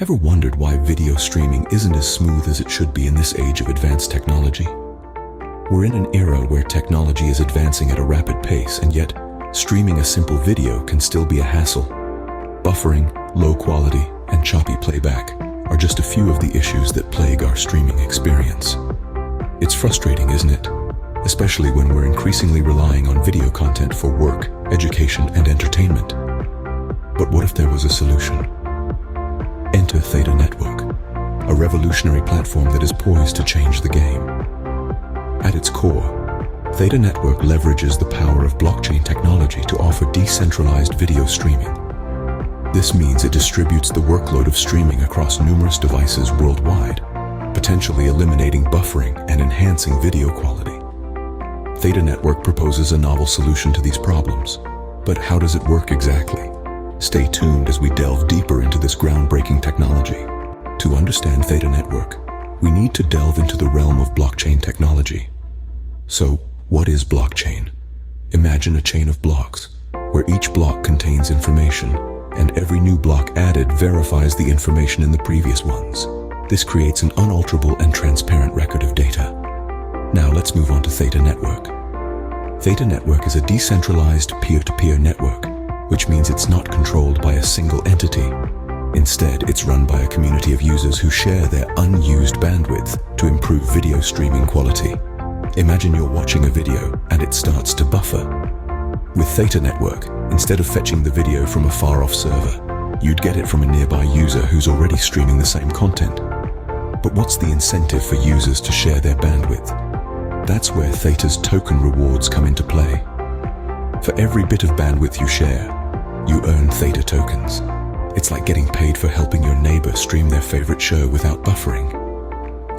Ever wondered why video streaming isn't as smooth as it should be in this age of advanced technology? We're in an era where technology is advancing at a rapid pace, and yet streaming a simple video can still be a hassle. Buffering, low quality, and choppy playback are just a few of the issues that plague our streaming experience. It's frustrating, isn't it? Especially when we're increasingly relying on video content for work, education, and entertainment. But what if there was a solution? Enter Theta Network, a revolutionary platform that is poised to change the game. At its core, Theta Network leverages the power of blockchain technology to offer decentralized video streaming. This means it distributes the workload of streaming across numerous devices worldwide, potentially eliminating buffering and enhancing video quality. Theta Network proposes a novel solution to these problems. But how does it work exactly? Stay tuned as we delve deeper into this groundbreaking technology. To understand Theta Network, we need to delve into the realm of blockchain technology. So, what is blockchain? Imagine a chain of blocks, where each block contains information, and every new block added verifies the information in the previous ones. This creates an unalterable and transparent record of data. Now let's move on to Theta Network. Theta Network is a decentralized peer-to-peer network, which means it's not controlled by a single entity. Instead, it's run by a community of users who share their unused bandwidth to improve video streaming quality. Imagine you're watching a video and it starts to buffer. With Theta Network, instead of fetching the video from a far-off server, you'd get it from a nearby user who's already streaming the same content. But what's the incentive for users to share their bandwidth? That's where Theta's token rewards come into play. For every bit of bandwidth you share, you earn Theta tokens. It's like getting paid for helping your neighbor stream their favorite show without buffering.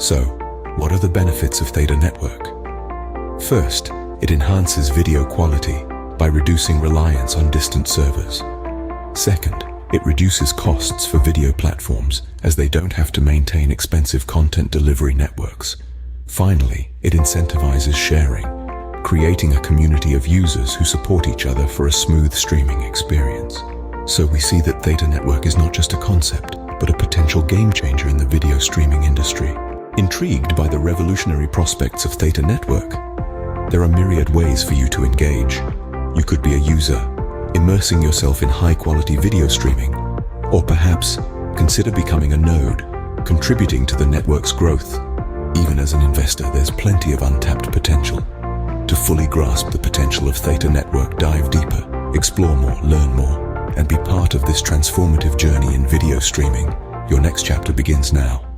So, what are the benefits of Theta Network? First, it enhances video quality by reducing reliance on distant servers. Second, it reduces costs for video platforms as they don't have to maintain expensive content delivery networks. Finally, it incentivizes sharing, creating a community of users who support each other for a smooth streaming experience. So we see that Theta Network is not just a concept, but a potential game changer in the video streaming industry. Intrigued by the revolutionary prospects of Theta Network? There are myriad ways for you to engage. You could be a user, immersing yourself in high-quality video streaming, or perhaps consider becoming a node, contributing to the network's growth. Even as an investor, there's plenty of untapped potential. To fully grasp the potential of Theta Network, dive deeper, explore more, learn more, and be part of this transformative journey in video streaming. Your next chapter begins now.